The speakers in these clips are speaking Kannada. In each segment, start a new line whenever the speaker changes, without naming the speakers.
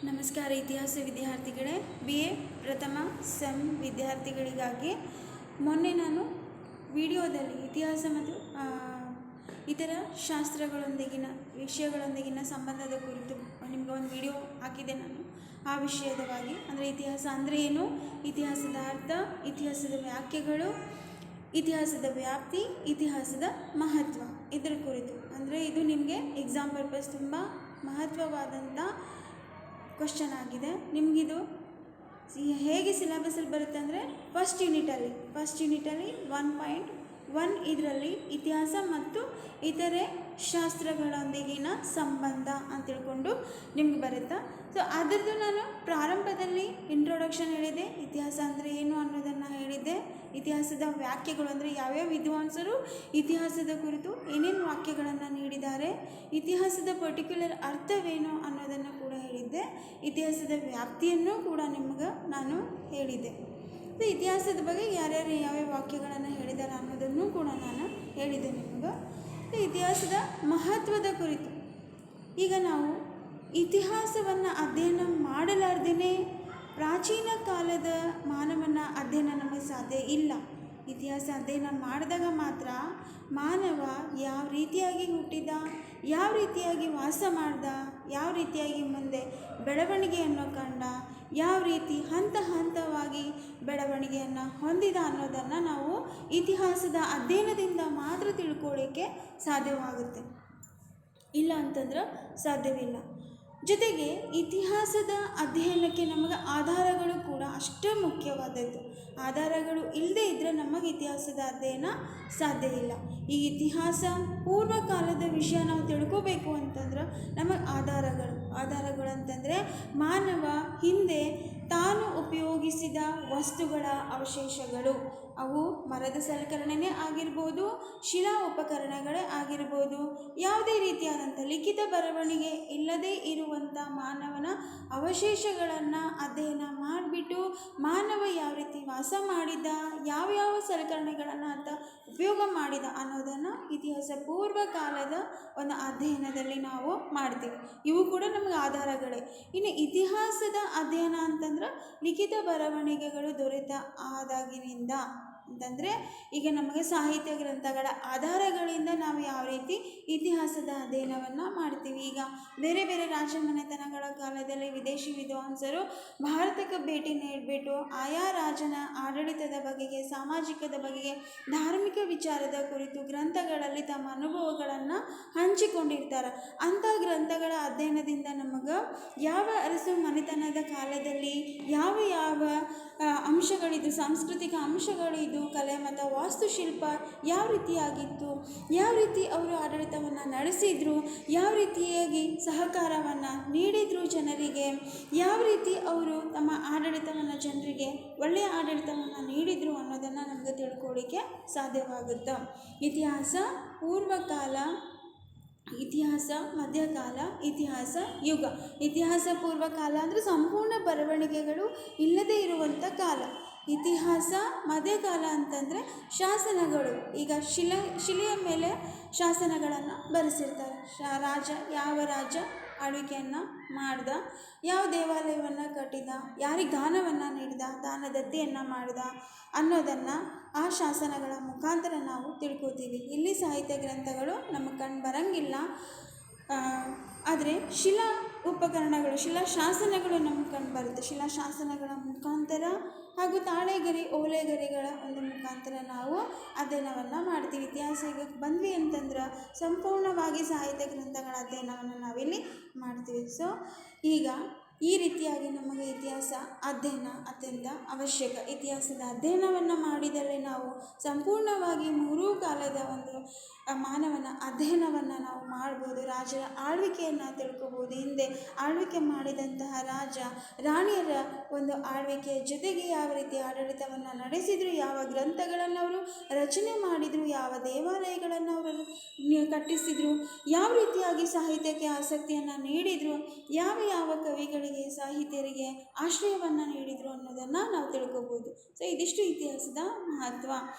ನಮಸ್ಕಾರ ಇತಿಹಾಸ ವಿದ್ಯಾರ್ಥಿಗಳೇ. BA ಪ್ರಥಮ ಸೆಮ್ ವಿದ್ಯಾರ್ಥಿಗಳಿಗಾಗಿ ಮೊನ್ನೆ ನಾನು ವಿಡಿಯೋದಲ್ಲಿ ಇತಿಹಾಸ ಮತ್ತು ಇತರ ಶಾಸ್ತ್ರಗಳೊಂದಿಗಿನ ವಿಷಯಗಳೊಂದಿಗಿನ ಸಂಬಂಧದ ಕುರಿತು ನಿಮಗೆ ಒಂದು ವಿಡಿಯೋ ಹಾಕಿದೆ. ನಾನು ಆ ವಿಷಯದವಾಗಿ ಅಂದರೆ ಇತಿಹಾಸ ಅಂದರೆ ಏನು, ಇತಿಹಾಸದ ಅರ್ಥ, ಇತಿಹಾಸದ ವ್ಯಾಖ್ಯೆಗಳು, ಇತಿಹಾಸದ ವ್ಯಾಪ್ತಿ, ಇತಿಹಾಸದ ಮಹತ್ವ, ಇದರ ಕುರಿತು. ಅಂದರೆ ಇದು ನಿಮಗೆ ಎಕ್ಸಾಮ್ ಪರ್ಪಸ್ ತುಂಬ ಮಹತ್ವವಾದಂಥ ಕ್ವಶನ್ ಆಗಿದೆ. ನಿಮಗಿದು ಹೇಗೆ ಸಿಲೆಬಸಲ್ಲಿ ಬರುತ್ತೆ ಅಂದರೆ ಫಸ್ಟ್ ಯೂನಿಟಲ್ಲಿ 1.1 ಇದರಲ್ಲಿ ಇತಿಹಾಸ ಮತ್ತು ಇತರೆ ಶಾಸ್ತ್ರಗಳೊಂದಿಗಿನ ಸಂಬಂಧ ಅಂತ ತಿಳ್ಕೊಂಡು ನಿಮ್ಗೆ ಬರುತ್ತೆ. ಸೊ ಅದರದ್ದು ನಾನು ಪ್ರಾರಂಭದಲ್ಲಿ ಇಂಟ್ರೊಡಕ್ಷನ್ ಹೇಳಿದೆ, ಇತಿಹಾಸ ಅಂದರೆ ಏನು ಅನ್ನೋದನ್ನು ಹೇಳಿದ್ದೆ, ಇತಿಹಾಸದ ವ್ಯಾಖ್ಯೆಗಳು ಅಂದರೆ ಯಾವ್ಯಾವ ವಿದ್ವಾಂಸರು ಇತಿಹಾಸದ ಕುರಿತು ಏನೇನು ವಾಕ್ಯಗಳನ್ನು ನೀಡಿದ್ದಾರೆ, ಇತಿಹಾಸದ ಪರ್ಟಿಕ್ಯುಲರ್ ಅರ್ಥವೇನು ಅನ್ನೋದನ್ನು ಕೂಡ ಹೇಳಿದ್ದೆ, ಇತಿಹಾಸದ ವ್ಯಾಪ್ತಿಯನ್ನು ಕೂಡ ನಿಮ್ಗೆ ನಾನು ಹೇಳಿದ್ದೆ. ಇತಿಹಾಸದ ಬಗ್ಗೆ ಯಾರ್ಯಾರು ಯಾವ್ಯಾವ ವಾಕ್ಯಗಳನ್ನು ಹೇಳಿದ್ದಾರೆ ಅನ್ನೋದನ್ನು ಕೂಡ ನಾನು ಹೇಳಿದ್ದೆ ನಿಮಗೆ. ಇತಿಹಾಸದ ಮಹತ್ವದ ಕುರಿತು ಈಗ ನಾವು ಇತಿಹಾಸವನ್ನು ಅಧ್ಯಯನ ಮಾಡಲಾರ್ದೇ ಪ್ರಾಚೀನ ಕಾಲದ ಮಾನವನ ಅಧ್ಯಯನ ನಮಗೆ ಸಾಧ್ಯ ಇಲ್ಲ. ಇತಿಹಾಸ ಅಧ್ಯಯನ ಮಾಡಿದಾಗ ಮಾತ್ರ ಮಾನವ ಯಾವ ರೀತಿಯಾಗಿ ಹುಟ್ಟಿದ, ಯಾವ ರೀತಿಯಾಗಿ ವಾಸ ಮಾಡ್ದ, ಯಾವ ರೀತಿಯಾಗಿ ಮುಂದೆ ಬೆಳವಣಿಗೆಯನ್ನು ಕಂಡ, ಯಾವ ರೀತಿ ಹಂತ ಹಂತವಾಗಿ ಬೆಳವಣಿಗೆಯನ್ನು ಹೊಂದಿದ ಅನ್ನೋದನ್ನು ನಾವು ಇತಿಹಾಸದ ಅಧ್ಯಯನದಿಂದ ಮಾತ್ರ ತಿಳ್ಕೊಳ್ಳಿಕ್ಕೆ ಸಾಧ್ಯವಾಗುತ್ತೆ. ಇಲ್ಲ ಅಂತಂದ್ರೆ ಸಾಧ್ಯವಿಲ್ಲ. ಜೊತೆಗೆ ಇತಿಹಾಸದ ಅಧ್ಯಯನಕ್ಕೆ ನಮಗೆ ಆಧಾರಗಳು ಕೂಡ ಅಷ್ಟೇ ಮುಖ್ಯವಾದದ್ದು. ಆಧಾರಗಳು ಇಲ್ಲದೇ ಇದ್ದರೆ ನಮಗೆ ಇತಿಹಾಸದ ಅಧ್ಯಯನ ಸಾಧ್ಯ ಇಲ್ಲ. ಈ ಇತಿಹಾಸ ಪೂರ್ವಕಾಲದ ವಿಷಯ ನಾವು ತಿಳ್ಕೋಬೇಕು ಅಂತಂದ್ರೆ ನಮಗೆ ಆಧಾರಗಳು ಅಂತಂದರೆ ಮಾನವ ಹಿಂದೆ ತಾನು ಉಪಯೋಗಿಸಿದ ವಸ್ತುಗಳ ಅವಶೇಷಗಳು. ಅವು ಮರದ ಸಲಕರಣೆನೇ ಆಗಿರ್ಬೋದು, ಶಿಲಾ ಉಪಕರಣಗಳೇ ಆಗಿರ್ಬೋದು, ಯಾವುದೇ ರೀತಿಯಾದಂಥ ಲಿಖಿತ ಬರವಣಿಗೆ ಇಲ್ಲದೇ ಇರುವಂಥ ಮಾನವನ ಅವಶೇಷಗಳನ್ನು ಅಧ್ಯಯನ ಮಾಡಿಬಿಟ್ಟು ಮಾನವ ಯಾವ ರೀತಿ ವಾಸ ಮಾಡಿದ, ಯಾವ್ಯಾವ ಸಲಕರಣೆಗಳನ್ನು ಅಂತ ಉಪಯೋಗ ಮಾಡಿದ ಅನ್ನೋದನ್ನು ಇತಿಹಾಸ ಪೂರ್ವಕಾಲದ ಒಂದು ಅಧ್ಯಯನದಲ್ಲಿ ನಾವು ಮಾಡ್ತೀವಿ. ಇವು ಕೂಡ ನಮಗೆ ಆಧಾರಗಳೇ. ಇನ್ನು ಇತಿಹಾಸದ ಅಧ್ಯಯನ ಅಂತಂದ್ರೆ ಲಿಖಿತ ಬರವಣಿಗೆಗಳು ದೊರೆತ ಆದಾಗಿನಿಂದ ಅಂತಂದರೆ ಈಗ ನಮಗೆ ಸಾಹಿತ್ಯ ಗ್ರಂಥಗಳ ಆಧಾರಗಳಿಂದ ನಾವು ಯಾವ ರೀತಿ ಇತಿಹಾಸದ ಅಧ್ಯಯನವನ್ನು ಮಾಡ್ತೀವಿ. ಈಗ ಬೇರೆ ಬೇರೆ ರಾಜಮನೆತನಗಳ ಕಾಲದಲ್ಲಿ ವಿದೇಶಿ ವಿದ್ವಾಂಸರು ಭಾರತಕ್ಕೆ ಭೇಟಿ ನೀಡಿಬಿಟ್ಟು ಆಯಾ ರಾಜನ ಆಡಳಿತದ ಬಗೆಗೆ, ಸಾಮಾಜಿಕದ ಬಗೆಗೆ, ಧಾರ್ಮಿಕ ವಿಚಾರದ ಕುರಿತು ಗ್ರಂಥಗಳಲ್ಲಿ ತಮ್ಮ ಅನುಭವಗಳನ್ನು ಹಂಚಿಕೊಂಡಿರ್ತಾರೆ. ಅಂಥ ಗ್ರಂಥಗಳ ಅಧ್ಯಯನದಿಂದ ನಮಗೆ ಯಾವ ಅರಸು ಮನೆತನದ ಕಾಲದಲ್ಲಿ ಯಾವ ಯಾವ ಅಂಶಗಳಿದ್ದು, ಸಾಂಸ್ಕೃತಿಕ ಅಂಶಗಳಿದ್ದು, ಕಲೆ ಮತ್ತು ವಾಸ್ತುಶಿಲ್ಪ ಯಾವ ರೀತಿಯಾಗಿತ್ತು, ಯಾವ ರೀತಿ ಅವರು ಆಡಳಿತವನ್ನು ನಡೆಸಿದ್ರು, ಯಾವ ರೀತಿಯಾಗಿ ಸಹಕಾರವನ್ನು ನೀಡಿದರು ಜನರಿಗೆ, ಯಾವ ರೀತಿ ಅವರು ತಮ್ಮ ಆಡಳಿತವನ್ನು ಜನರಿಗೆ ಒಳ್ಳೆಯ ಆಡಳಿತವನ್ನು ನೀಡಿದರು ಅನ್ನೋದನ್ನು ನಮಗೆ ತಿಳ್ಕೊಳ್ಳಿಕ್ಕೆ ಸಾಧ್ಯವಾಗುತ್ತೆ. ಇತಿಹಾಸ ಪೂರ್ವಕಾಲ, ಇತಿಹಾಸ ಮಧ್ಯಕಾಲ, ಇತಿಹಾಸ ಯುಗ. ಇತಿಹಾಸ ಪೂರ್ವಕಾಲ ಅಂದರೆ ಸಂಪೂರ್ಣ ಬರವಣಿಗೆಗಳು ಇಲ್ಲದೇ ಇರುವಂಥ ಕಾಲ. ಇತಿಹಾಸ ಮಧ್ಯಕಾಲ ಅಂತಂದರೆ ಶಾಸನಗಳು. ಈಗ ಶಿಲೆಯ ಮೇಲೆ ಶಾಸನಗಳನ್ನು ಬರೆಸಿರ್ತಾರೆ. ಯಾವ ರಾಜ ಆಳ್ವಿಕೆಯನ್ನು ಮಾಡ್ದ, ಯಾವ ದೇವಾಲಯವನ್ನು ಕಟ್ಟಿದ, ಯಾರಿಗೆ ದಾನವನ್ನು ನೀಡಿದ, ದಾನದತ್ತೆಯನ್ನು ಮಾಡ್ದ ಅನ್ನೋದನ್ನು ಆ ಶಾಸನಗಳ ಮುಖಾಂತರ ನಾವು ತಿಳ್ಕೊತೀವಿ. ಇಲ್ಲಿ ಸಾಹಿತ್ಯ ಗ್ರಂಥಗಳು ನಮಗೆ ಕಂಡು ಬರಂಗಿಲ್ಲ. ಆದರೆ ಶಿಲಾ ಉಪಕರಣಗಳು, ಶಿಲಾ ಶಾಸನಗಳು ನಮಗೆ ಕಂಡು ಬರುತ್ತೆ. ಶಿಲಾ ಶಾಸನಗಳ ಮುಖಾಂತರ ಹಾಗೂ ತಾಳೆಗರಿ, ಓಲೆಗರಿಗಳ ಒಂದು ಮುಖಾಂತರ ನಾವು ಅಧ್ಯಯನವನ್ನು ಮಾಡ್ತೀವಿ. ಇತಿಹಾಸಕ್ಕೆ ಬಂದ್ವಿ ಅಂತಂದ್ರೆ ಸಂಪೂರ್ಣವಾಗಿ ಸಾಹಿತ್ಯ ಗ್ರಂಥಗಳ ಅಧ್ಯಯನವನ್ನು ನಾವಿಲ್ಲಿ ಮಾಡ್ತೀವಿ. ಸೊ ಈಗ ಈ ರೀತಿಯಾಗಿ ನಮಗೆ ಇತಿಹಾಸ ಅಧ್ಯಯನ ಅತ್ಯಂತ ಅವಶ್ಯಕ. ಇತಿಹಾಸದ ಅಧ್ಯಯನವನ್ನು ಮಾಡಿದರೆ ನಾವು ಸಂಪೂರ್ಣವಾಗಿ ಮೂರೂ ಕಾಲದ ಒಂದು ಮಾನವನ ಅಧ್ಯಯನವನ್ನು ನಾವು ಮಾಡ್ಬೋದು. ರಾಜರ ಆಳ್ವಿಕೆಯನ್ನು ತಿಳ್ಕೊಬೋದು. ಹಿಂದೆ ಆಳ್ವಿಕೆ ಮಾಡಿದಂತಹ ರಾಜ ರಾಣಿಯರ ಒಂದು ಆಳ್ವಿಕೆಯ ಜೊತೆಗೆ ಯಾವ ರೀತಿ ಆಡಳಿತವನ್ನು ನಡೆಸಿದರು, ಯಾವ ಗ್ರಂಥಗಳನ್ನು ಅವರು ರಚನೆ ಮಾಡಿದರು, ಯಾವ ದೇವಾಲಯಗಳನ್ನು ಅವರು ಕಟ್ಟಿಸಿದರು, ಯಾವ ರೀತಿಯಾಗಿ ಸಾಹಿತ್ಯಕ್ಕೆ ಆಸಕ್ತಿಯನ್ನು ನೀಡಿದರು, ಯಾವ ಯಾವ ಕವಿಗಳಿಗೆ ಕವಿಗಳಿಗೆ, ಸಾಹಿತ್ಯರಿಗೆ ಆಶ್ರಯವನ್ನು ನೀಡಿದರು ಅನ್ನೋದನ್ನು ನಾವು ತಿಳ್ಕೊಬೋದು. ಸೊ ಇದಿಷ್ಟು ಇತಿಹಾಸದ ಮಹತ್ವ.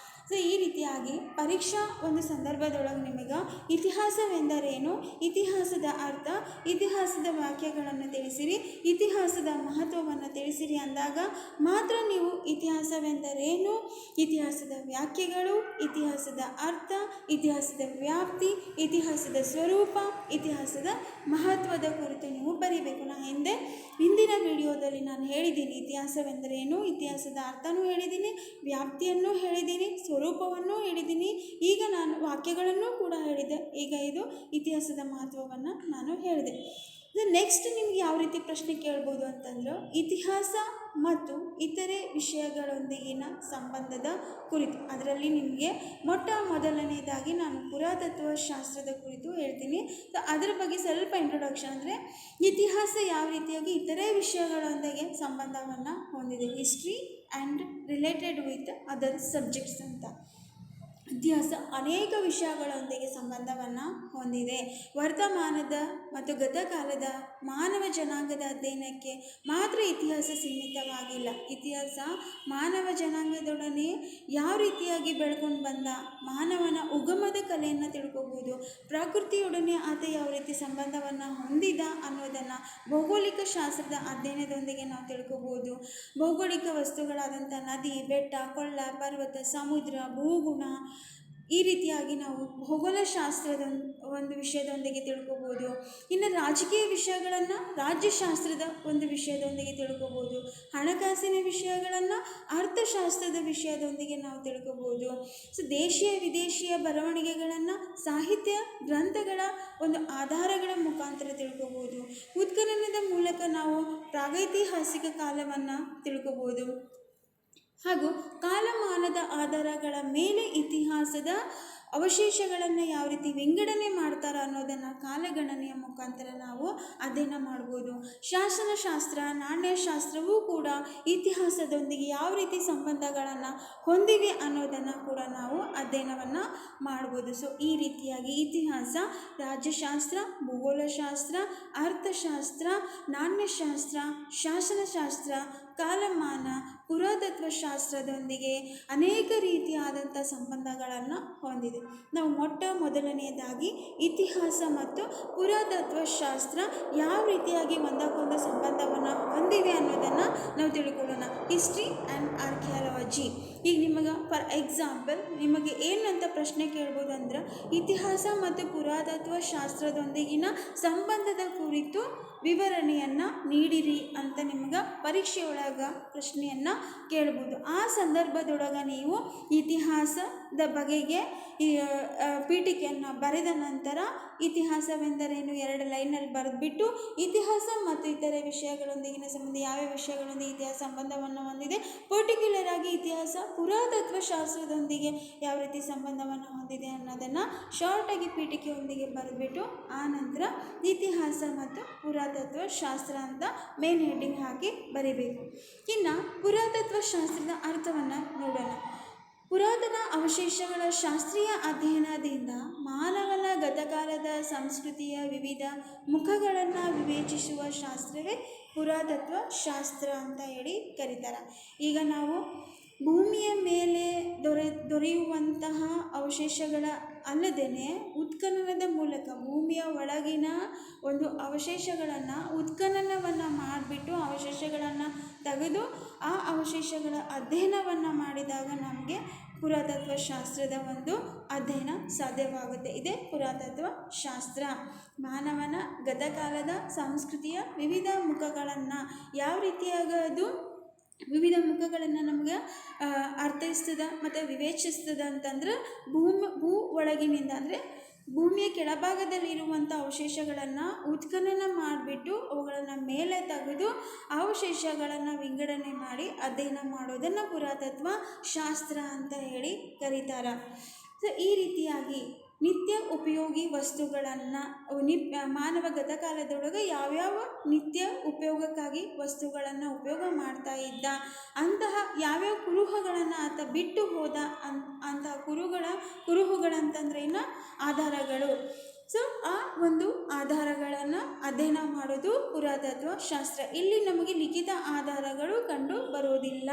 ಸೊ ಈ ರೀತಿಯಾಗಿ ಪರೀಕ್ಷಾ ಒಂದು ಸಂದರ್ಭದೊಳಗೆ ನಿಮಗೆ ಇತಿಹಾಸವೆಂದರೇನು, ಇತಿಹಾಸದ ಅರ್ಥ, ಇತಿಹಾಸದ ವಾಕ್ಯಗಳನ್ನು ತಿಳಿಸಿರಿ, ಇತಿಹಾಸದ ಮಹತ್ವವನ್ನು ತಿಳಿಸಿರಿ ಅಂದಾಗ ಮಾತ್ರ ನೀವು ಇತಿಹಾಸವೆಂದರೇನು, ಇತಿಹಾಸದ ವ್ಯಾಖ್ಯೆಗಳು, ಇತಿಹಾಸದ ಅರ್ಥ, ಇತಿಹಾಸದ ವ್ಯಾಪ್ತಿ, ಇತಿಹಾಸದ ಸ್ವರೂಪ, ಇತಿಹಾಸದ ಮಹತ್ವದ ಕುರಿತು ನೀವು ಬರೀಬೇಕು. ನಾನು ಹಿಂದಿನ ವಿಡಿಯೋದಲ್ಲಿ ನಾನು ಹೇಳಿದ್ದೀನಿ ಇತಿಹಾಸವೆಂದರೇನು, ಇತಿಹಾಸದ ಅರ್ಥನೂ ಹೇಳಿದ್ದೀನಿ, ವ್ಯಾಪ್ತಿಯನ್ನು ಹೇಳಿದ್ದೀನಿ, ಸ್ವರೂಪವನ್ನು ಹೇಳಿದ್ದೀನಿ. ಈಗ ನಾನು ವಾಕ್ಯಗಳನ್ನು ಕೂಡ ಹೇಳಿದೆ. ಈಗ ಇದು ಇತಿಹಾಸದ ಮಹತ್ವವನ್ನು ನಾನು ಹೇಳಿದೆ. ನೆಕ್ಸ್ಟ್ ನಿಮ್ಗೆ ಯಾವ ರೀತಿ ಪ್ರಶ್ನೆ ಕೇಳ್ಬೋದು ಅಂತಂದ್ರೆ, ಇತಿಹಾಸ ಮತ್ತು ಇತರೆ ವಿಷಯಗಳೊಂದಿಗಿನ ಸಂಬಂಧದ ಕುರಿತು. ಅದರಲ್ಲಿ ನಿಮಗೆ ಮೊದಲನೇದಾಗಿ ನಾನು ಪುರಾತತ್ವ ಶಾಸ್ತ್ರದ ಕುರಿತು ಹೇಳ್ತೀನಿ. ಸೊ ಅದರ ಬಗ್ಗೆ ಸ್ವಲ್ಪ ಇಂಟ್ರೊಡಕ್ಷನ್. ಅಂದರೆ ಇತಿಹಾಸ ಯಾವ ರೀತಿಯಾಗಿ ಇತರೆ ವಿಷಯಗಳೊಂದಿಗೆ ಸಂಬಂಧವನ್ನು ಹೊಂದಿದೆ, history and related with other subjects ಅಂತ. ಇತಿಹಾಸ ಅನೇಕ ವಿಷಯಗಳೊಂದಿಗೆ ಸಂಬಂಧವನ್ನು ಹೊಂದಿದೆ. ವರ್ತಮಾನದ ಮತ್ತು ಗತಕಾಲದ ಮಾನವ ಜನಾಂಗದ ಅಧ್ಯಯನಕ್ಕೆ ಮಾತ್ರ ಇತಿಹಾಸ ಸೀಮಿತವಾಗಿಲ್ಲ. ಇತಿಹಾಸ ಮಾನವ ಜನಾಂಗದೊಡನೆ ಯಾವ ರೀತಿಯಾಗಿ ಬೆಳ್ಕೊಂಡು ಬಂದ, ಮಾನವನ ಉಗಮದ ಕಲೆಯನ್ನು ತಿಳ್ಕೊಬೋದು, ಪ್ರಕೃತಿಯೊಡನೆ ಆತ ಯಾವ ರೀತಿ ಸಂಬಂಧವನ್ನು ಹೊಂದಿದ ಅನ್ನೋದನ್ನು ಭೌಗೋಳಿಕ ಶಾಸ್ತ್ರದ ಅಧ್ಯಯನದೊಂದಿಗೆ ನಾವು ತಿಳ್ಕೊಬೋದು. ಭೌಗೋಳಿಕ ವಸ್ತುಗಳಾದಂಥ ನದಿ, ಬೆಟ್ಟ, ಕೊಳ್ಳ, ಪರ್ವತ, ಸಮುದ್ರ, ಭೂಗುಣ, ಈ ರೀತಿಯಾಗಿ ನಾವು ಭೂಗೋಳಶಾಸ್ತ್ರದ ಒಂದು ವಿಷಯದೊಂದಿಗೆ ತಿಳ್ಕೊಬೋದು. ಇನ್ನು ರಾಜಕೀಯ ವಿಷಯಗಳನ್ನು ರಾಜ್ಯಶಾಸ್ತ್ರದ ಒಂದು ವಿಷಯದೊಂದಿಗೆ ತಿಳ್ಕೊಬೋದು. ಹಣಕಾಸಿನ ವಿಷಯಗಳನ್ನು ಅರ್ಥಶಾಸ್ತ್ರದ ವಿಷಯದೊಂದಿಗೆ ನಾವು ತಿಳ್ಕೊಬೋದು. ಸೊ ದೇಶೀಯ ವಿದೇಶಿಯ ಬರವಣಿಗೆಗಳನ್ನು ಸಾಹಿತ್ಯ ಗ್ರಂಥಗಳ ಒಂದು ಆಧಾರಗಳ ಮುಖಾಂತರ ತಿಳ್ಕೊಬೋದು. ಉತ್ಖನನದ ಮೂಲಕ ನಾವು ಪ್ರಾಗೈತಿಹಾಸಿಕ ಕಾಲವನ್ನು ತಿಳ್ಕೊಬೋದು. ಹಾಗೂ ಕಾಲಮಾನದ ಆಧಾರಗಳ ಮೇಲೆ ಇತಿಹಾಸದ ಅವಶೇಷಗಳನ್ನು ಯಾವ ರೀತಿ ವಿಂಗಡಣೆ ಮಾಡ್ತಾರೆ ಅನ್ನೋದನ್ನು ಕಾಲಗಣನೆಯ ಮುಖಾಂತರ ನಾವು ಅಧ್ಯಯನ ಮಾಡ್ಬೋದು. ಶಾಸನಶಾಸ್ತ್ರ, ನಾಣ್ಯಶಾಸ್ತ್ರವೂ ಕೂಡ ಇತಿಹಾಸದೊಂದಿಗೆ ಯಾವ ರೀತಿ ಸಂಬಂಧಗಳನ್ನು ಹೊಂದಿವೆ ಅನ್ನೋದನ್ನು ಕೂಡ ನಾವು ಅಧ್ಯಯನವನ್ನು ಮಾಡ್ಬೋದು. ಸೊ ಈ ರೀತಿಯಾಗಿ ಇತಿಹಾಸ ರಾಜ್ಯಶಾಸ್ತ್ರ, ಭೂಗೋಳಶಾಸ್ತ್ರ, ಅರ್ಥಶಾಸ್ತ್ರ, ನಾಣ್ಯಶಾಸ್ತ್ರ, ಶಾಸನಶಾಸ್ತ್ರ, ಕಾಲಮಾನ, ಪುರಾತತ್ವ ಶಾಸ್ತ್ರದೊಂದಿಗೆ ಅನೇಕ ರೀತಿಯಾದಂಥ ಸಂಬಂಧಗಳನ್ನು ಹೊಂದಿದೆ. ನಾವು ಮೊದಲನೆಯದಾಗಿ ಇತಿಹಾಸ ಮತ್ತು ಪುರಾತತ್ವ ಶಾಸ್ತ್ರ ಯಾವ ರೀತಿಯಾಗಿ ಒಂದಕ್ಕೊಂದು ಸಂಬಂಧವನ್ನು ಹೊಂದಿವೆ ಅನ್ನೋದನ್ನು ನಾವು ತಿಳ್ಕೊಳ್ಳೋಣ. History and archaeology. ಈಗ ನಿಮಗೆ ಫಾರ್ ಎಕ್ಸಾಂಪಲ್ ನಿಮಗೆ ಏನಂತ ಪ್ರಶ್ನೆ ಕೇಳ್ಬೋದು ಅಂದ್ರೆ, ಇತಿಹಾಸ ಮತ್ತು ಪುರಾತತ್ವ ಶಾಸ್ತ್ರದೊಂದಿಗಿನ ಸಂಬಂಧದ ಕುರಿತು ವಿವರಣೆಯನ್ನು ನೀಡಿರಿ ಅಂತ ನಿಮ್ಗೆ ಪರೀಕ್ಷೆಯೊಳಗೆ ಪ್ರಶ್ನೆಯನ್ನು ಕೇಳ್ಬೋದು. ಆ ಸಂದರ್ಭದೊಳಗೆ ನೀವು ಇತಿಹಾಸದ ಬಗೆಗೆ ಪೀಠಿಕೆಯನ್ನು ಬರೆದ ನಂತರ ಇತಿಹಾಸವೆಂದರೇನು 2 ಲೈನಲ್ಲಿ ಬರೆದ್ಬಿಟ್ಟು ಇತಿಹಾಸ ಮತ್ತು ಇತರೆ ವಿಷಯಗಳೊಂದಿಗಿನ ಸಂಬಂಧ, ಯಾವ್ಯಾವ ವಿಷಯಗಳೊಂದಿಗೆ ಇತಿಹಾಸ ಸಂಬಂಧವನ್ನು ಹೊಂದಿದೆ, ಪರ್ಟಿಕ್ಯುಲರ್ ಆಗಿ ಇತಿಹಾಸ ಪುರಾತತ್ವ ಶಾಸ್ತ್ರದೊಂದಿಗೆ ಯಾವ ರೀತಿ ಸಂಬಂಧವನ್ನು ಹೊಂದಿದೆ ಅನ್ನೋದನ್ನು ಶಾರ್ಟಾಗಿ ಪೀಠಿಕೆಯೊಂದಿಗೆ ಬರೆದ್ಬಿಟ್ಟು ಆ ನಂತರ ಇತಿಹಾಸ ಮತ್ತು ಪುರಾತತ್ವ ಶಾಸ್ತ್ರ ಅಂತ ಮೇನ್ ಹೆಡ್ಡಿಂಗ್ ಹಾಕಿ ಬರೀಬೇಕು. ಇನ್ನು ಪುರಾತತ್ವ ಶಾಸ್ತ್ರದ ಅರ್ಥವನ್ನು ನೋಡೋಣ. ಪುರಾತನ ಅವಶೇಷಗಳ ಶಾಸ್ತ್ರೀಯ ಅಧ್ಯಯನದಿಂದ ಮಾನವನ ಗತಕಾಲದ ಸಂಸ್ಕೃತಿಯ ವಿವಿಧ ಮುಖಗಳನ್ನು ವಿವೇಚಿಸುವ ಶಾಸ್ತ್ರವೇ ಪುರಾತತ್ವ ಶಾಸ್ತ್ರ ಅಂತ ಹೇಳಿ ಕರೀತಾರೆ. ಈಗ ನಾವು ಭೂಮಿಯ ಮೇಲೆ ದೊರೆಯುವಂತಹ ಅವಶೇಷಗಳ ಅಲ್ಲದೇ ಉತ್ಖನನದ ಮೂಲಕ ಭೂಮಿಯ ಒಳಗಿನ ಒಂದು ಅವಶೇಷಗಳನ್ನು ಉತ್ಖನನವನ್ನು ಮಾಡಿಬಿಟ್ಟು ಅವಶೇಷಗಳನ್ನು ತೆಗೆದು ಆ ಅವಶೇಷಗಳ ಅಧ್ಯಯನವನ್ನು ಮಾಡಿದಾಗ ನಮಗೆ ಪುರಾತತ್ವ ಶಾಸ್ತ್ರದ ಒಂದು ಅಧ್ಯಯನ ಸಾಧ್ಯವಾಗುತ್ತೆ. ಇದೇ ಪುರಾತತ್ವ ಶಾಸ್ತ್ರ. ಮಾನವನ ಗತಕಾಲದ ಸಂಸ್ಕೃತಿಯ ವಿವಿಧ ಮುಖಗಳನ್ನು ಯಾವ ರೀತಿಯಾಗದು ವಿವಿಧ ಮುಖಗಳನ್ನು ನಮಗೆ ಅರ್ಥೈಸ್ತದ ಮತ್ತು ವಿವೇಚಿಸ್ತದ ಅಂತಂದ್ರೆ ಭೂ ಒಳಗಿನಿಂದ ಅಂದರೆ ಭೂಮಿಯ ಕೆಳಭಾಗದಲ್ಲಿರುವಂಥ ಅವಶೇಷಗಳನ್ನು ಉತ್ಖನನ ಮಾಡಿಬಿಟ್ಟು ಅವುಗಳನ್ನು ಮೇಲೆ ತೆಗೆದು ಅವಶೇಷಗಳನ್ನು ವಿಂಗಡಣೆ ಮಾಡಿ ಅಧ್ಯಯನ ಮಾಡೋದನ್ನು ಪುರಾತತ್ವ ಶಾಸ್ತ್ರ ಅಂತ ಹೇಳಿ ಕರೀತಾರೆ. ಸೊ ಈ ರೀತಿಯಾಗಿ ನಿತ್ಯ ಉಪಯೋಗಿ ವಸ್ತುಗಳನ್ನು ಮಾನವ ಗತಕಾಲದೊಳಗೆ ಯಾವ್ಯಾವ ನಿತ್ಯ ಉಪಯೋಗಕ್ಕಾಗಿ ವಸ್ತುಗಳನ್ನು ಉಪಯೋಗ ಮಾಡ್ತಾ ಇದ್ದ, ಅಂತಹ ಯಾವ್ಯಾವ ಕುರುಹುಗಳನ್ನು ಆತ ಬಿಟ್ಟು ಹೋದ ಅಂತಹ ಕುರುಹುಗಳಂತಂದ್ರೆ ಆಧಾರಗಳು. ಸೊ ಆ ಒಂದು ಆಧಾರಗಳನ್ನು ಅಧ್ಯಯನ ಮಾಡೋದು ಪುರಾತತ್ವ ಶಾಸ್ತ್ರ. ಇಲ್ಲಿ ನಮಗೆ ಲಿಖಿತ ಆಧಾರಗಳು ಕಂಡು ಬರೋದಿಲ್ಲ.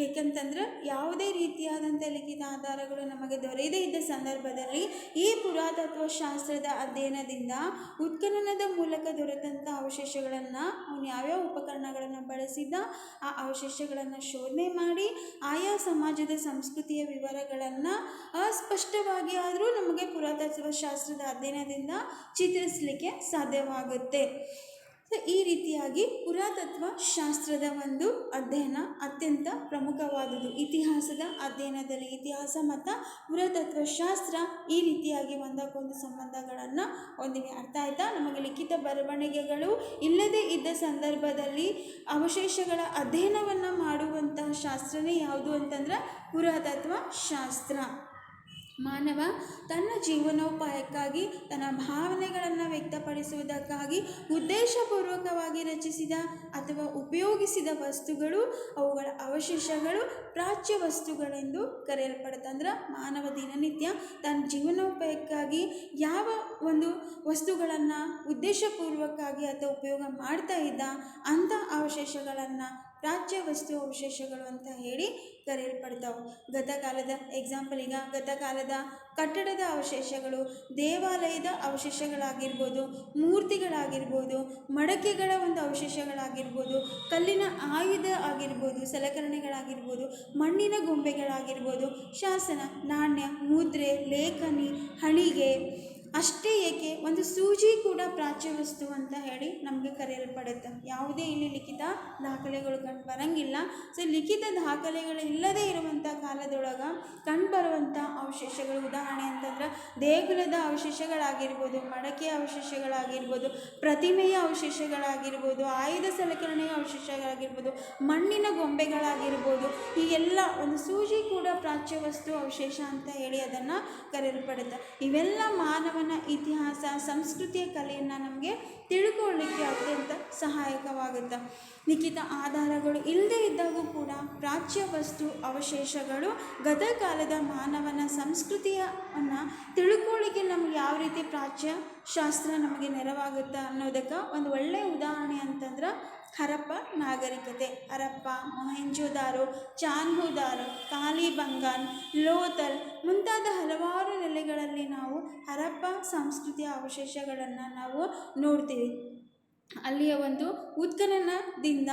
ಏಕೆಂತಂದ್ರೆ ಯಾವುದೇ ರೀತಿಯಾದಂಥ ಲಿಖಿತ ಆಧಾರಗಳು ನಮಗೆ ದೊರೆಯದೇ ಇದ್ದ ಸಂದರ್ಭದಲ್ಲಿ ಈ ಪುರಾತತ್ವ ಶಾಸ್ತ್ರದ ಅಧ್ಯಯನದಿಂದ ಉತ್ಖನನದ ಮೂಲಕ ದೊರೆತಂಥ ಅವಶೇಷಗಳನ್ನು ಅವನು ಯಾವ್ಯಾವ ಉಪಕರಣಗಳನ್ನು ಬಳಸಿದ ಆ ಅವಶೇಷಗಳನ್ನು ಶೋಧನೆ ಮಾಡಿ ಆಯಾ ಸಮಾಜದ ಸಂಸ್ಕೃತಿಯ ವಿವರಗಳನ್ನು ಅಸ್ಪಷ್ಟವಾಗಿ ಆದರೂ ನಮಗೆ ಪುರಾತತ್ವ ಶಾಸ್ತ್ರದ ಅಧ್ಯಯನದಿಂದ ಚಿತ್ರಿಸಲಿಕ್ಕೆ ಸಾಧ್ಯವಾಗುತ್ತೆ. ಸೊ ಈ ರೀತಿಯಾಗಿ ಪುರಾತತ್ವ ಶಾಸ್ತ್ರದ ಒಂದು ಅಧ್ಯಯನ ಅತ್ಯಂತ ಪ್ರಮುಖವಾದುದು. ಇತಿಹಾಸದ ಅಧ್ಯಯನದಲ್ಲಿ ಇತಿಹಾಸ ಮತ್ತು ಪುರಾತತ್ವ ಶಾಸ್ತ್ರ ಈ ರೀತಿಯಾಗಿ ಒಂದಕ್ಕೊಂದು ಸಂಬಂಧಗಳನ್ನು ಹೊಂದಿವೆ. ಅರ್ಥ ಆಯ್ತಾ? ನಮಗೆ ಲಿಖಿತ ಬರವಣಿಗೆಗಳು ಇಲ್ಲದೇ ಇದ್ದ ಸಂದರ್ಭದಲ್ಲಿ ಅವಶೇಷಗಳ ಅಧ್ಯಯನವನ್ನು ಮಾಡುವಂತಹ ಶಾಸ್ತ್ರನೇ ಯಾವುದು ಅಂತಂದ್ರೆ ಪುರಾತತ್ವ ಶಾಸ್ತ್ರ. ಮಾನವ ತನ್ನ ಜೀವನೋಪಾಯಕ್ಕಾಗಿ ತನ್ನ ಭಾವನೆಗಳನ್ನು ವ್ಯಕ್ತಪಡಿಸುವುದಕ್ಕಾಗಿ ಉದ್ದೇಶಪೂರ್ವಕವಾಗಿ ರಚಿಸಿದ ಅಥವಾ ಉಪಯೋಗಿಸಿದ ವಸ್ತುಗಳು, ಅವುಗಳ ಅವಶೇಷಗಳು ಪ್ರಾಚ್ಯ ವಸ್ತುಗಳೆಂದು ಕರೆಯಲ್ಪಡುತ್ತೆ. ಅಂದ್ರೆ ಮಾನವ ದಿನನಿತ್ಯ ತನ್ನ ಜೀವನೋಪಾಯಕ್ಕಾಗಿ ಯಾವ ಒಂದು ವಸ್ತುಗಳನ್ನು ಉದ್ದೇಶಪೂರ್ವಕವಾಗಿ ಅಥವಾ ಉಪಯೋಗ ಮಾಡ್ತಾ ಇದ್ದ ಅಂಥ ಅವಶೇಷಗಳನ್ನು ಪ್ರಾಚ್ಯ ವಸ್ತು ಅವಶೇಷಗಳು ಅಂತ ಹೇಳಿ ಕರೆಯಲ್ಪಡ್ತಾವೆ. ಗತಕಾಲದ ಎಕ್ಸಾಂಪಲ್, ಈಗ ಗತಕಾಲದ ಕಟ್ಟಡದ ಅವಶೇಷಗಳು, ದೇವಾಲಯದ ಅವಶೇಷಗಳಾಗಿರ್ಬೋದು, ಮೂರ್ತಿಗಳಾಗಿರ್ಬೋದು, ಮಡಕೆಗಳ ಒಂದು ಅವಶೇಷಗಳಾಗಿರ್ಬೋದು, ಕಲ್ಲಿನ ಆಯುಧ ಆಗಿರ್ಬೋದು, ಸಲಕರಣೆಗಳಾಗಿರ್ಬೋದು, ಮಣ್ಣಿನ ಗೊಂಬೆಗಳಾಗಿರ್ಬೋದು, ಶಾಸನ, ನಾಣ್ಯ, ಮುದ್ರೆ, ಲೇಖನಿ, ಹಣಿಗೆ, ಅಷ್ಟೇ ಏಕೆ ಒಂದು ಸೂಜಿ ಕೂಡ ಪ್ರಾಚ್ಯ ವಸ್ತು ಅಂತ ಹೇಳಿ ನಮಗೆ ಕರೆಯಲ್ಪಡುತ್ತೆ. ಯಾವುದೇ ಇಲ್ಲಿ ಲಿಖಿತ ದಾಖಲೆಗಳು ಕಂಡು ಬರಂಗಿಲ್ಲ. ಸೊ ಲಿಖಿತ ದಾಖಲೆಗಳು ಇಲ್ಲದೇ ಇರುವಂಥ ಕಾಲದೊಳಗೆ ಕಂಡುಬರುವಂಥ ಅವಶೇಷಗಳು ಉದಾಹರಣೆ ಅಂತಂದ್ರೆ ದೇಗುಲದ ಅವಶೇಷಗಳಾಗಿರ್ಬೋದು, ಮಡಕೆಯ ಅವಶೇಷಗಳಾಗಿರ್ಬೋದು, ಪ್ರತಿಮೆಯ ಅವಶೇಷಗಳಾಗಿರ್ಬೋದು, ಆಯುಧ ಸಲಕರಣೆಯ ಅವಶೇಷಗಳಾಗಿರ್ಬೋದು, ಮಣ್ಣಿನ ಗೊಂಬೆಗಳಾಗಿರ್ಬೋದು, ಈ ಎಲ್ಲ ಒಂದು ಸೂಜಿ ಕೂಡ ಪ್ರಾಚ್ಯ ವಸ್ತು ಅವಶೇಷ ಅಂತ ಹೇಳಿ ಅದನ್ನು ಕರೆಯಲ್ಪಡುತ್ತೆ. ಇವೆಲ್ಲ ಮಾನವನ ಇತಿಹಾಸ ಸಂಸ್ಕೃತಿಯ ಕಲೆಯನ್ನು ನಮಗೆ ತಿಳ್ಕೊಳ್ಳಿಕ್ಕೆ ಅತ್ಯಂತ ಸಹಾಯಕವಾಗುತ್ತೆ. ಲಿಖಿತ ಆಧಾರಗಳು ಇಲ್ಲದೇ ಇದ್ದಾಗೂ ಕೂಡ ಪ್ರಾಚ್ಯ ವಸ್ತು ಅವಶೇಷಗಳು ಗತಕಾಲದ ಮಾನವನ ಸಂಸ್ಕೃತಿಯನ್ನು ತಿಳ್ಕೊಳ್ಳಿಕ್ಕೆ ನಮ್ಗೆ ಯಾವ ರೀತಿ ಪ್ರಾಚ್ಯ ಶಾಸ್ತ್ರ ನಮಗೆ ನೆರವಾಗುತ್ತೆ ಅನ್ನೋದಕ್ಕೆ ಒಂದು ಒಳ್ಳೆಯ ಉದಾಹರಣೆ ಅಂತಂದ್ರೆ ಹರಪ್ಪ ನಾಗರಿಕತೆ. ಹರಪ್ಪ, ಮೊಹೆಂಜೋದಾರೋ, ಚಾನ್ಹೋದಾರೋ, ಕಾಲಿಬಂಗಾನ್, ಲೋಥಲ್ ಮುಂತಾದ ಹಲವಾರು ನೆಲೆಗಳಲ್ಲಿ ನಾವು ಹರಪ್ಪ ಸಂಸ್ಕೃತಿಯ ಅವಶೇಷಗಳನ್ನು ನಾವು ನೋಡ್ತೀವಿ. ಅಲ್ಲಿಯ ಒಂದು ಉತ್ಖನನದಿಂದ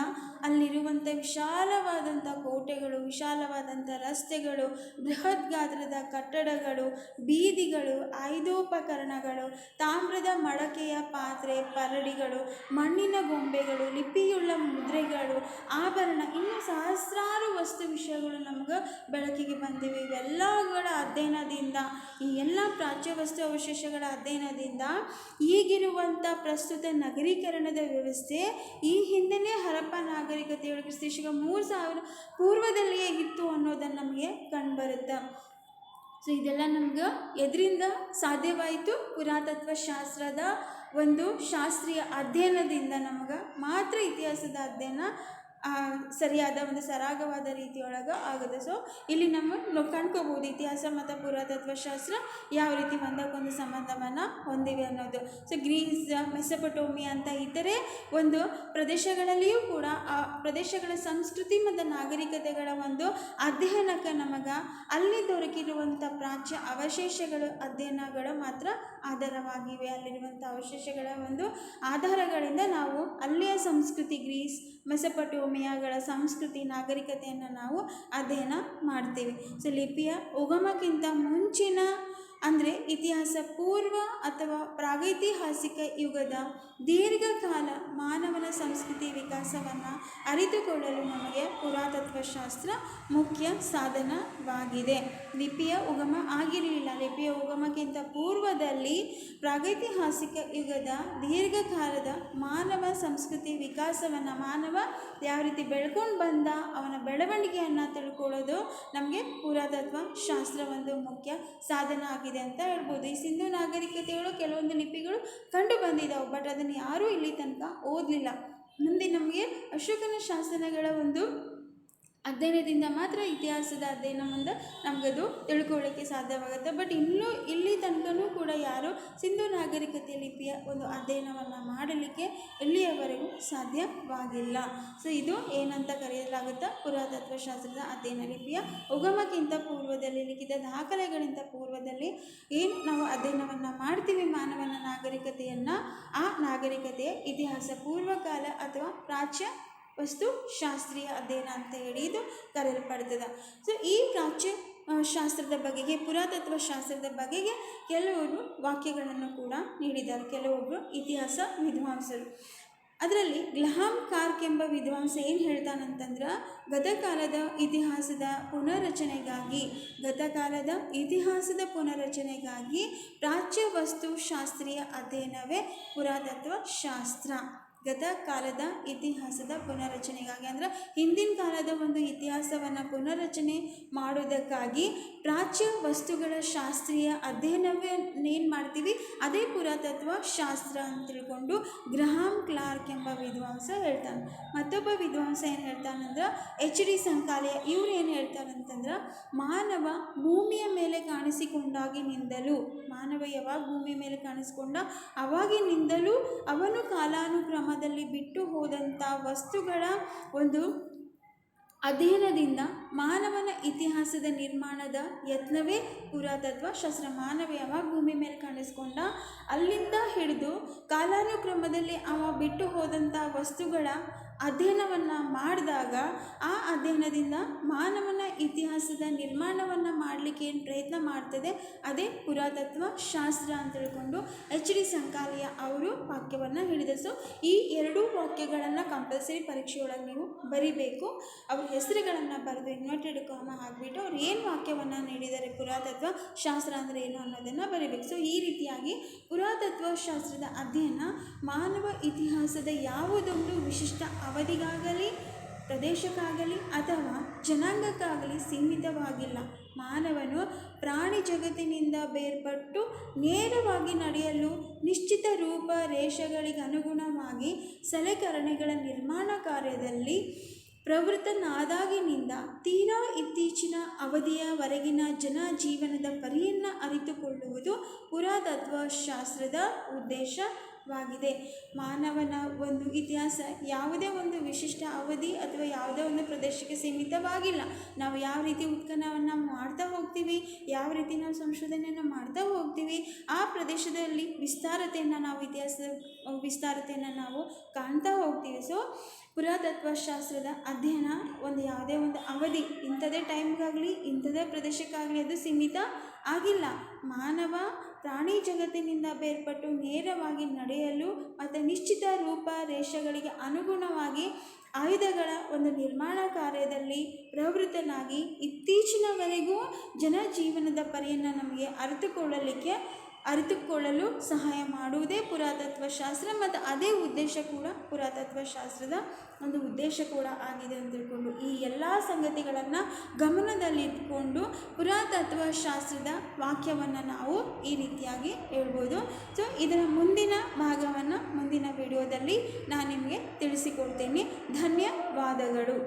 ಅಲ್ಲಿರುವಂಥ ವಿಶಾಲವಾದಂಥ ಕೋಟೆಗಳು, ವಿಶಾಲವಾದಂಥ ರಸ್ತೆಗಳು, ಬೃಹತ್ ಗಾತ್ರದ ಕಟ್ಟಡಗಳು, ಬೀದಿಗಳು, ಆಯುಧೋಪಕರಣಗಳು, ತಾಮ್ರದ ಮಡಕೆಯ ಪಾತ್ರೆ, ಪರಡಿಗಳು, ಮಣ್ಣಿನ ಗೊಂಬೆಗಳು, ಲಿಪಿಯುಳ್ಳ ಮುದ್ರೆಗಳು, ಆಭರಣ, ಇನ್ನು ಸಹಸ್ರಾರು ವಸ್ತು ವಿಷಯಗಳು ನಮಗೆ ಬೆಳಕಿಗೆ ಬಂದಿವೆ. ಇವೆಲ್ಲಗಳ ಅಧ್ಯಯನದಿಂದ, ಈ ಎಲ್ಲ ಪ್ರಾಚ್ಯ ವಸ್ತು ಅವಶೇಷಗಳ ಅಧ್ಯಯನದಿಂದ ಈಗಿರುವಂಥ ಪ್ರಸ್ತುತ ನಗರೀಕರಣದ ವ್ಯವಸ್ಥೆ ಈ ಹಿಂದೆನೇ ಹರಪ್ಪ ನಾಗರಿಕತೆಯೊಳಗೆ ಕ್ರಿಸ್ತಶಕ 3000 ಪೂರ್ವದಲ್ಲಿಯೇ ಇತ್ತು ಅನ್ನೋದನ್ನು ನಮಗೆ ಕಂಡುಬರುತ್ತೆ. ಸೊ ಇದೆಲ್ಲ ನಮ್ಗೆ ಎದರಿಂದ ಸಾಧ್ಯವಾಯಿತು? ಪುರಾತತ್ವ ಶಾಸ್ತ್ರದ ಒಂದು ಶಾಸ್ತ್ರೀಯ ಅಧ್ಯಯನದಿಂದ ನಮಗೆ ಮಾತ್ರ ಇತಿಹಾಸದ ಅಧ್ಯಯನ ಸರಿಯಾದ ಒಂದು ಸರಾಗವಾದ ರೀತಿಯೊಳಗೆ ಆಗುತ್ತೆ. ಸೊ ಇಲ್ಲಿ ನಾವು ಕಂಡ್ಕೋಬೋದು ಇತಿಹಾಸ ಮತ್ತು ಪುರಾತತ್ವ ಶಾಸ್ತ್ರ ಯಾವ ರೀತಿ ಒಂದಕ್ಕೊಂದು ಸಂಬಂಧವನ್ನು ಹೊಂದಿವೆ ಅನ್ನೋದು. ಸೊ ಗ್ರೀಸ್, ಮೆಸೊಪೊಟೇಮಿಯಾ ಅಂತ ಇತರೆ ಒಂದು ಪ್ರದೇಶಗಳಲ್ಲಿಯೂ ಕೂಡ ಆ ಪ್ರದೇಶಗಳ ಸಂಸ್ಕೃತಿ ಮತ್ತು ನಾಗರಿಕತೆಗಳ ಒಂದು ಅಧ್ಯಯನಕ್ಕೆ ನಮಗೆ ಅಲ್ಲಿ ದೊರಕಿರುವಂಥ ಪ್ರಾಚ್ಯ ಅವಶೇಷಗಳು ಅಧ್ಯಯನಗಳು ಮಾತ್ರ ಆಧಾರವಾಗಿವೆ. ಅಲ್ಲಿರುವಂಥ ಅವಶೇಷಗಳ ಒಂದು ಆಧಾರಗಳಿಂದ ನಾವು ಅಲ್ಲಿಯ ಸಂಸ್ಕೃತಿ, ಗ್ರೀಸ್, ಮೆಸೊಪೊಟೇಮಿಯಾಗಳ ಸಂಸ್ಕೃತಿ, ನಾಗರಿಕತೆಯನ್ನು ನಾವು ಅಧ್ಯಯನ ಮಾಡ್ತೀವಿ. ಸೊ ಲಿಪಿಯ ಉಗಮಕ್ಕಿಂತ ಮುಂಚಿನ ಅಂದರೆ ಇತಿಹಾಸ ಪೂರ್ವ ಅಥವಾ ಪ್ರಾಗೈತಿಹಾಸಿಕ ಯುಗದ ದೀರ್ಘಕಾಲ ಮಾನವನ ಸಂಸ್ಕೃತಿ ವಿಕಾಸವನ್ನು ಅರಿತುಕೊಳ್ಳಲು ನಮಗೆ ಪುರಾತತ್ವ ಶಾಸ್ತ್ರ ಮುಖ್ಯ ಸಾಧನವಾಗಿದೆ. ಲಿಪಿಯ ಉಗಮ ಆಗಿರಲಿಲ್ಲ. ಲಿಪಿಯ ಉಗಮಕ್ಕಿಂತ ಪೂರ್ವದಲ್ಲಿ ಪ್ರಾಗೈತಿಹಾಸಿಕ ಯುಗದ ದೀರ್ಘಕಾಲದ ಮಾನವ ಸಂಸ್ಕೃತಿ ವಿಕಾಸವನ್ನು, ಮಾನವ ಯಾವ ರೀತಿ ಬೆಳ್ಕೊಂಡು ಬಂದ ಅವನ ಬೆಳವಣಿಗೆಯನ್ನು ತಿಳ್ಕೊಳ್ಳೋದು ನಮಗೆ ಪುರಾತತ್ವ ಶಾಸ್ತ್ರ ಒಂದು ಮುಖ್ಯ ಸಾಧನ ಆಗಿದೆ ಅಂತ ಹೇಳ್ಬೋದು. ಈ ಸಿಂಧು ನಾಗರಿಕತೆಗಳು ಕೆಲವೊಂದು ಲಿಪಿಗಳು ಕಂಡು ಬಂದಿದ್ದಾವೆ, ಬಟ್ ಅದನ್ನು ಯಾರೂ ಇಲ್ಲಿ ತನಕ ಓದಲಿಲ್ಲ. ಮುಂದೆ ನಮಗೆ ಅಶೋಕನ ಶಾಸನಗಳ ಒಂದು ಅಧ್ಯಯನದಿಂದ ಮಾತ್ರ ಇತಿಹಾಸದ ಅಧ್ಯಯನ ಮುಂದೆ ನಮಗದು ತಿಳ್ಕೊಳ್ಳಿಕ್ಕೆ ಸಾಧ್ಯವಾಗುತ್ತೆ. ಬಟ್ ಇನ್ನೂ ಇಲ್ಲಿ ತನಕನೂ ಕೂಡ ಯಾರು ಸಿಂಧೂ ನಾಗರಿಕತೆ ಲಿಪಿಯ ಒಂದು ಅಧ್ಯಯನವನ್ನು ಮಾಡಲಿಕ್ಕೆ ಇಲ್ಲಿಯವರೆಗೂ ಸಾಧ್ಯವಾಗಿಲ್ಲ. ಸೊ ಇದು ಏನಂತ ಕರೆಯಲಾಗುತ್ತೆ, ಪುರಾತತ್ವ ಶಾಸ್ತ್ರದ ಅಧ್ಯಯನ ಲಿಪಿಯ ಉಗಮಕ್ಕಿಂತ ಪೂರ್ವದಲ್ಲಿ, ಲಿಖಿತ ದಾಖಲೆಗಳಿಂದ ಪೂರ್ವದಲ್ಲಿ ಏನು ನಾವು ಅಧ್ಯಯನವನ್ನು ಮಾಡ್ತೀವಿ ಮಾನವನ ನಾಗರಿಕತೆಯನ್ನು, ಆ ನಾಗರಿಕತೆಯ ಇತಿಹಾಸ ಪೂರ್ವಕಾಲ ಅಥವಾ ಪ್ರಾಚ್ಯ ವಸ್ತು ಶಾಸ್ತ್ರೀಯ ಅಧ್ಯಯನ ಅಂತ ಹೇಳಿ ಇದು ಕರೆಯಲ್ಪಡ್ತದೆ. ಸೊ ಈ ಪ್ರಾಚ್ಯ ಶಾಸ್ತ್ರದ ಬಗೆಗೆ, ಪುರಾತತ್ವ ಶಾಸ್ತ್ರದ ಬಗೆಗೆ ಕೆಲವರು ವಾಕ್ಯಗಳನ್ನು ಕೂಡ ನೀಡಿದ್ದಾರೆ, ಕೆಲವೊಬ್ಬರು ಇತಿಹಾಸ ವಿದ್ವಾಂಸರು. ಅದರಲ್ಲಿ ಗ್ರಹಾಂ ಕಾರ್ಕ್ ಎಂಬ ವಿದ್ವಾಂಸ ಏನು ಹೇಳ್ತಾನಂತಂದ್ರೆ, ಗತಕಾಲದ ಇತಿಹಾಸದ ಪುನರಚನೆಗಾಗಿ ಪ್ರಾಚ್ಯ ವಸ್ತು ಶಾಸ್ತ್ರೀಯ ಅಧ್ಯಯನವೇ ಪುರಾತತ್ವ ಶಾಸ್ತ್ರ. ಗತಕಾಲದ ಇತಿಹಾಸದ ಪುನರಚನೆಗಾಗಿ ಅಂದರೆ ಹಿಂದಿನ ಕಾಲದ ಒಂದು ಇತಿಹಾಸವನ್ನು ಪುನರಚನೆ ಮಾಡೋದಕ್ಕಾಗಿ ಪ್ರಾಚ್ಯ ವಸ್ತುಗಳ ಶಾಸ್ತ್ರೀಯ ಅಧ್ಯಯನವೇ ಏನು ಮಾಡ್ತೀವಿ, ಅದೇ ಪುರಾತತ್ವ ಶಾಸ್ತ್ರ ಅಂತ ತಿಳ್ಕೊಂಡು ಗ್ರಹಾಂ ಕ್ಲಾರ್ಕ್ ಎಂಬ ವಿದ್ವಾಂಸ ಹೇಳ್ತಾನೆ. ಮತ್ತೊಬ್ಬ ವಿದ್ವಾಂಸ ಏನು ಹೇಳ್ತಾನಂದ್ರೆ HD ಸಂಕಾಲಿಯ. ಇವ್ರು ಏನು ಹೇಳ್ತಾರಂತಂದ್ರೆ, ಮಾನವ ಭೂಮಿಯ ಮೇಲೆ ಕಾಣಿಸಿಕೊಂಡಾಗಿನಿಂದಲೂ, ಮಾನವ ಯಾವಾಗ ಭೂಮಿಯ ಮೇಲೆ ಕಾಣಿಸ್ಕೊಂಡ ಅವಾಗಿನಿಂದಲೂ ಅವನು ಕಾಲಾನುಕ್ರಮದಲ್ಲಿ ಬಿಟ್ಟು ಹೋದಂಥ ವಸ್ತುಗಳ ಒಂದು ಅಧ್ಯಯನದಿಂದ ಮಾನವನ ಇತಿಹಾಸದ ನಿರ್ಮಾಣದ ಯತ್ನವೇ ಪುರಾತತ್ವ ಶಾಸ್ತ್ರ. ಮಾನವ ಯಾವಾಗ ಭೂಮಿ ಮೇಲೆ ಕಾಣಿಸ್ಕೊಂಡ ಅಲ್ಲಿಂದ ಹಿಡಿದು ಕಾಲಾನುಕ್ರಮದಲ್ಲಿ ಅವ ಬಿಟ್ಟು ಹೋದಂಥ ವಸ್ತುಗಳ ಅಧ್ಯಯನವನ್ನು ಮಾಡಿದಾಗ ಆ ಅಧ್ಯಯನದಿಂದ ಮಾನವನ ಇತಿಹಾಸದ ನಿರ್ಮಾಣವನ್ನು ಮಾಡಲಿಕ್ಕೆ ಏನು ಪ್ರಯತ್ನ ಮಾಡ್ತದೆ ಅದೇ ಪುರಾತತ್ವ ಶಾಸ್ತ್ರ ಅಂತ ತಿಳ್ಕೊಂಡು HD ಸಂಕಾಲಿಯ ಅವರು ವಾಕ್ಯವನ್ನು ಹೇಳಿದರು. ಸೊ ಈ ಎರಡೂ ವಾಕ್ಯಗಳನ್ನು ಕಂಪಲ್ಸರಿ ಪರೀಕ್ಷೆಯೊಳಗೆ ನೀವು ಬರಿಬೇಕು. ಅವ್ರ ಹೆಸರುಗಳನ್ನು ಬರೆದು ಇನ್ವರ್ಟೆಡ್ ಕಾಮ ಹಾಕಿಬಿಟ್ಟು ಅವ್ರು ಏನು ವಾಕ್ಯವನ್ನು ನೀಡಿದ್ದಾರೆ, ಪುರಾತತ್ವ ಶಾಸ್ತ್ರ ಅಂದರೆ ಏನು ಅನ್ನೋದನ್ನು ಬರಿಬೇಕು. ಸೊ ಈ ರೀತಿಯಾಗಿ ಪುರಾತತ್ವ ಶಾಸ್ತ್ರದ ಅಧ್ಯಯನ ಮಾನವ ಇತಿಹಾಸದ ಯಾವುದೊಂದು ವಿಶಿಷ್ಟ ಅವಧಿಗಾಗಲಿ, ಪ್ರದೇಶಕ್ಕಾಗಲಿ ಅಥವಾ ಜನಾಂಗಕ್ಕಾಗಲಿ ಸೀಮಿತವಾಗಿಲ್ಲ. ಮಾನವನು ಪ್ರಾಣಿ ಜಗತ್ತಿನಿಂದ ಬೇರ್ಪಟ್ಟು ನೇರವಾಗಿ ನಡೆಯಲು ನಿಶ್ಚಿತ ರೂಪ ರೇಷೆಗಳಿಗೆ ಅನುಗುಣವಾಗಿ ಸಲಕರಣೆಗಳ ನಿರ್ಮಾಣ ಕಾರ್ಯದಲ್ಲಿ ಪ್ರವೃತ್ತನಾದಾಗಿನಿಂದ ತೀರಾ ಇತ್ತೀಚಿನ ಅವಧಿಯವರೆಗಿನ ಜನಜೀವನದ ಪರಿಯನ್ನು ಅರಿತುಕೊಳ್ಳುವುದು ಪುರಾತತ್ವ ಶಾಸ್ತ್ರದ ಉದ್ದೇಶವಾಗಿದೆ. ಮಾನವನ ಒಂದು ಇತಿಹಾಸ ಯಾವುದೇ ಒಂದು ವಿಶಿಷ್ಟ ಅವಧಿ ಅಥವಾ ಯಾವುದೇ ಒಂದು ಪ್ರದೇಶಕ್ಕೆ ಸೀಮಿತವಾಗಿಲ್ಲ. ನಾವು ಯಾವ ರೀತಿ ಉತ್ಖನನವನ್ನು ಮಾಡ್ತಾ ಹೋಗ್ತೀವಿ, ಯಾವ ರೀತಿ ನಾವು ಸಂಶೋಧನೆಯನ್ನು ಮಾಡ್ತಾ ಹೋಗ್ತೀವಿ, ಆ ಪ್ರದೇಶದಲ್ಲಿ ವಿಸ್ತಾರತೆಯನ್ನು ನಾವು ಇತಿಹಾಸದ ವಿಸ್ತಾರತೆಯನ್ನು ನಾವು ಕಾಣ್ತಾ ಹೋಗ್ತೀವಿ. ಸೊ ಪುರಾತತ್ವ ಶಾಸ್ತ್ರದ ಅಧ್ಯಯನ ಒಂದು ಯಾವುದೇ ಒಂದು ಅವಧಿ, ಇಂಥದೇ ಟೈಮ್ಗಾಗಲಿ ಇಂಥದೇ ಪ್ರದೇಶಕ್ಕಾಗಲಿ ಅದು ಸೀಮಿತ ಆಗಿಲ್ಲ. ಮಾನವ ಪ್ರಾಣಿ ಜಗತ್ತಿನಿಂದ ಬೇರ್ಪಟ್ಟು ನೇರವಾಗಿ ನಡೆಯಲು ಮತ್ತು ನಿಶ್ಚಿತ ರೂಪ ರೇಷೆಗಳಿಗೆ ಅನುಗುಣವಾಗಿ ಆಯುಧಗಳ ಒಂದು ನಿರ್ಮಾಣ ಕಾರ್ಯದಲ್ಲಿ ಪ್ರವೃತ್ತನಾಗಿ ಇತ್ತೀಚಿನವರೆಗೂ ಜನಜೀವನದ ಪರಿಯನ್ನು ನಮಗೆ ಅರಿತುಕೊಳ್ಳಲು ಸಹಾಯ ಮಾಡುವುದೇ ಪುರಾತತ್ವ ಶಾಸ್ತ್ರ. ಮತ್ತು ಅದೇ ಉದ್ದೇಶ ಕೂಡ ಪುರಾತತ್ವ ಶಾಸ್ತ್ರದ ಒಂದು ಉದ್ದೇಶ ಕೂಡ ಆಗಿದೆ ಅಂತ ತಿಳ್ಕೊಂಡು ಈ ಎಲ್ಲ ಸಂಗತಿಗಳನ್ನು ಗಮನದಲ್ಲಿಟ್ಕೊಂಡು ಪುರಾತತ್ವ ಶಾಸ್ತ್ರದ ವಾಕ್ಯವನ್ನು ನಾವು ಈ ರೀತಿಯಾಗಿ ಹೇಳ್ಬೋದು. ಸೊ ಇದರ ಮುಂದಿನ ಭಾಗವನ್ನು ಮುಂದಿನ ವಿಡಿಯೋದಲ್ಲಿ ನಾನು ನಿಮಗೆ ತಿಳಿಸಿಕೊಡ್ತೇನೆ. ಧನ್ಯವಾದಗಳು.